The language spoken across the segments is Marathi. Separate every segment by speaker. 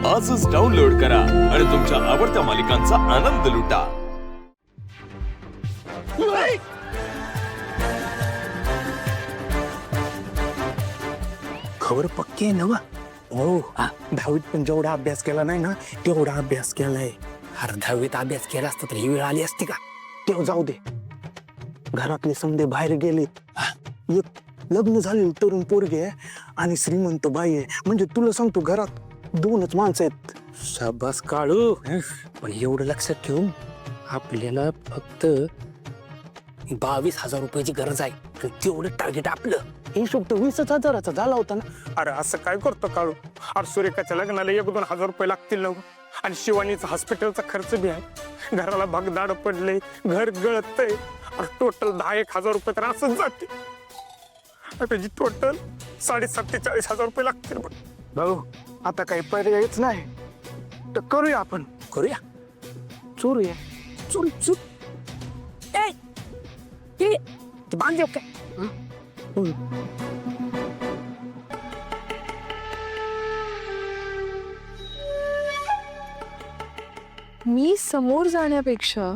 Speaker 1: आजच डाउनलोड करा आणि तुमच्या आवडत्या मालिकांचा आनंद लुटा.
Speaker 2: खबर पक्की आहे ना वा? हो. दहावीत पण जेवढा अभ्यास केला नाही ना तेवढा अभ्यास केलाय. अरे दहावीत अभ्यास केला असता तर ही वेळ आली असती का? तेव्हा जाऊ दे. घरातले समजे बाहेर गेले. एक लग्न झालेलं तरुण पोरगे आहे आणि श्रीमंत बाई आहे. म्हणजे तुला सांगतो घरात दोनच माणसं आहेत. शाबास काळू. पण एवढं लक्षात ठेवून आपल्याला फक्त 22,000 रुपयाची गरज आहे. तेवढं टार्गेट आपलं. हिशोब तर 20,000चा झाला होता ना. अरे असं काय करतो काळू? अरे सुरेखाच्या लग्नाला 1-2 हजार रुपये लागतील ना. आणि शिवानीचा हॉस्पिटलचा खर्च बी आहे. घराला भगदाड पडले, घर गळतय. अरे टोटल 10-1 हजार रुपये तर असंच जाते. त्याची टोटल 47,000 रुपये लागतील. भाऊ आता काही पर्यायच नाही तर करूया आपण. करूया चोरूया. चोर चोर बांध देऊ काय?
Speaker 3: मी समोर जाण्यापेक्षा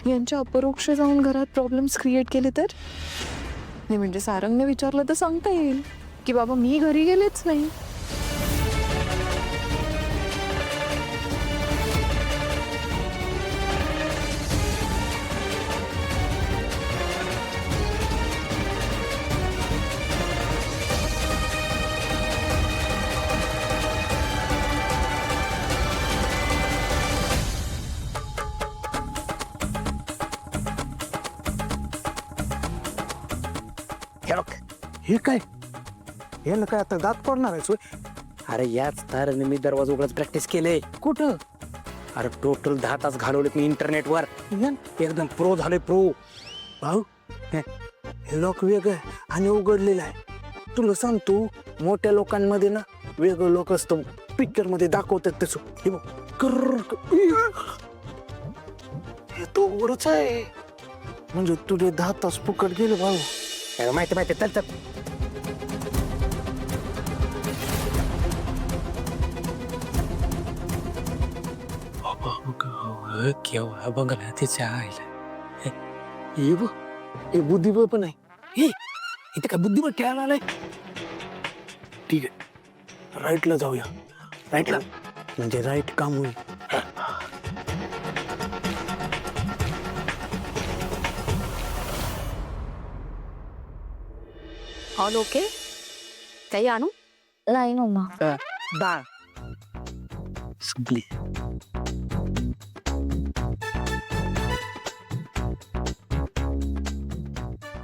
Speaker 3: यांच्या अपरोक्ष जाऊन घरात प्रॉब्लेम्स क्रिएट केले तर नाही. म्हणजे सारंगने विचारलं तर सांगता येईल की बाबा मी घरी गेलेच नाही.
Speaker 2: हे काय? हे ना काय आता दात पडणार आहे? अरे याच ताराने मी दरवाजा उघडच प्रॅक्टिस केले. कुठं? अरे टोटल 10 तास घालवलेत मी इंटरनेटवर. एकदम प्रो झाले प्रो. भाऊ हे लॉक वेगळं आणि उघडलेलं आहे. तुला सांगतो मोठ्या लोकांमध्ये ना वेगळं लोक असतं. पिक्चर मध्ये दाखवतात तसं. हे बघ हे तो उघडच आहे. म्हणजे तुझे 10 तास फुकट गेले भाऊ. माहिती चल चल. केव्हा बघला तिच्या आईला. हे बुद्धिबळ पण आहे. इथे काय बुद्धिबळ खेळायला आलाय? ठीक आहे राईटला जाऊया. राईटला म्हणजे राईट काम होईल.
Speaker 4: All okay? काही आणू?
Speaker 3: नाही मम्मा.
Speaker 2: डाळ संपली.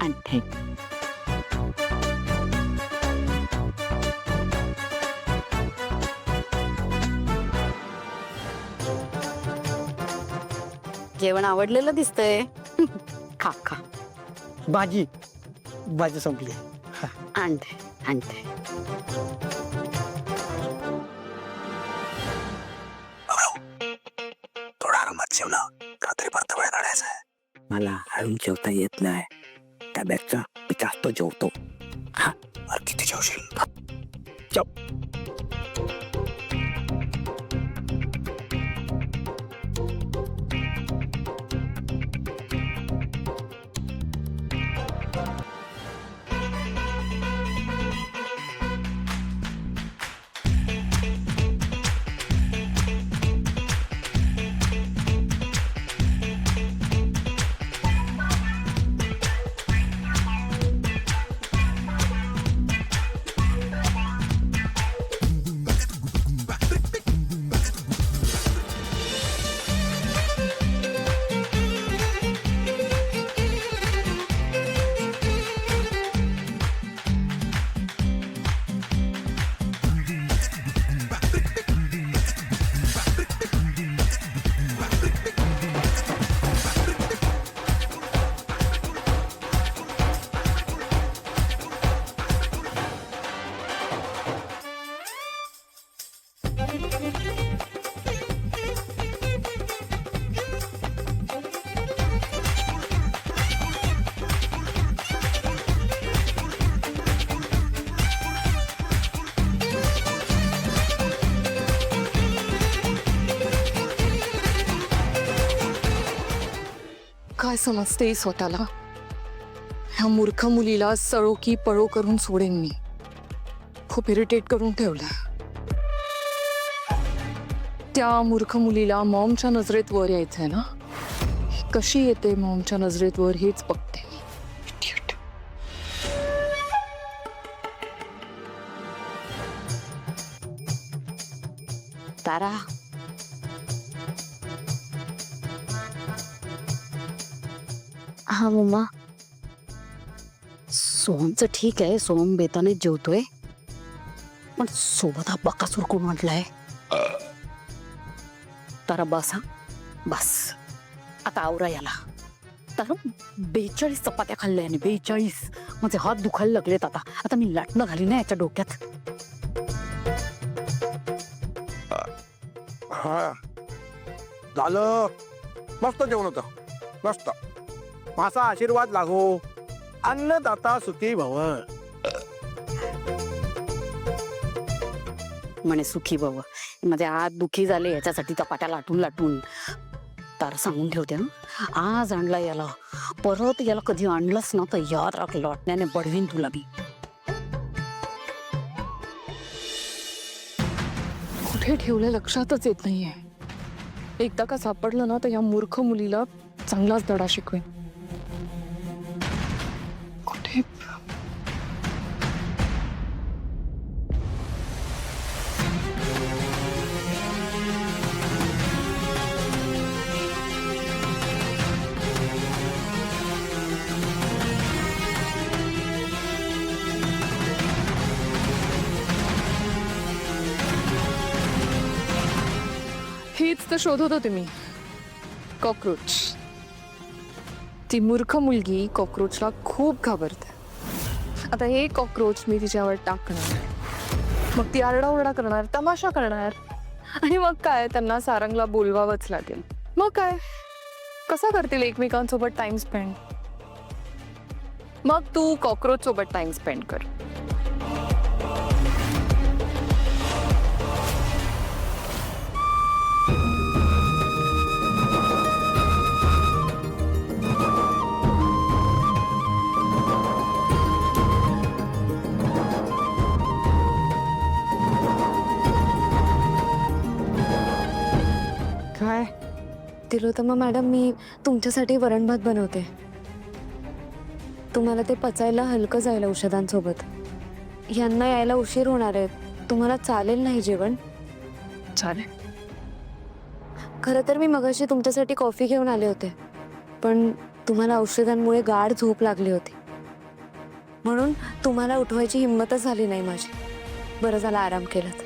Speaker 4: आणते. जेवण आवडलेलं दिसतंय. खा खा.
Speaker 2: भाजी संपली.
Speaker 4: आणते आणते.
Speaker 2: थोडा आरामात जेवला. रात्री परत वेळ काढायचा आहे. मला हळून जेवता येत नाही. त्या बॅगचा मी जास्त जेवतो. हा अरे किती जेवशील? जेव.
Speaker 3: काय समजते स्वतःला? ह्या मूर्ख मुलीला सळो की पळो करून सोडेन मी. खूप इरिटेट करून ठेवलं. त्या मूर्ख मुलीला मॉमच्या नजरेत वर यायचंय ना. कशी येते मॉमच्या नजरेत वर हेच बघते मी. Idiot.
Speaker 4: तारा, हा मम्मा. सोहमचं ठीक आहे, सोहम बेताने जेवतोय, पण सोबत हा बकासूर कोण म्हटलाय? तारा बस, हा बस. आता आवरा याला. तर 42 चपात्या खाल्ल्या आणि 42 माझे हात दुखायला लागलेत. आता आता मी लाटणं घाली ना याच्या डोक्यात.
Speaker 2: हा झालं. मस्त जेवण होतं, मस्त. माझा आशीर्वाद लागो. अन्नदाता सुखी भव.
Speaker 4: म्हणे सुखी बाबा, माझे हात दुखी झाले याच्यासाठी चपात्या लाटून लाटून. तारा सांगून ठेवते ना, आज आणला याला, परत याला कधी आणलंच ना तर याद राख, लाटण्याने बडवीन तुला मी.
Speaker 3: कुठे ठेवलं लक्षातच येत नाहीये. एकदा का सापडलं ना तर या मूर्ख मुलीला चांगलाच धडा शिकवेन. कुठे? हेच तर शोधत होते मी. कॉकरोच. ती मूर्ख मुलगी कॉकरोचला खूप घाबरते. आता हे कॉकरोच मी तिच्यावर टाकणार, मग ती आरडाओरडा करणार, तमाशा करणार, आणि मग काय त्यांना सारंगला बोलवावंच लागेल. मग काय, कसा करतील एकमेकांसोबत टाइम स्पेंड? मग तू कॉकरोच सोबत टाइम स्पेंड कर.
Speaker 2: काय?
Speaker 5: तिलोत्तमा मॅडम, मी तुमच्यासाठी वरण भात बनवते. तुम्हाला ते पचायला हलकं जाईल औषधांसोबत. यांना यायला उशीर होणार आहे. तुम्हाला चालेल नाही जेवण?
Speaker 3: चालेल.
Speaker 5: खरं तर मी मगाशी तुमच्यासाठी कॉफी घेऊन आले होते, पण तुम्हाला औषधांमुळे गाढ झोप लागली होती, म्हणून तुम्हाला उठवायची हिंमतच झाली नाही माझी. बरं झालं आराम केलात.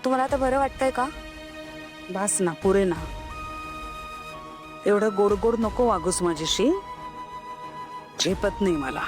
Speaker 5: तुम्हाला आता बरं वाटतंय का?
Speaker 6: बस ना, पुरे ना. एवढं गोड गोड नको वागूस माझ्याशी. झेपत नाही मला.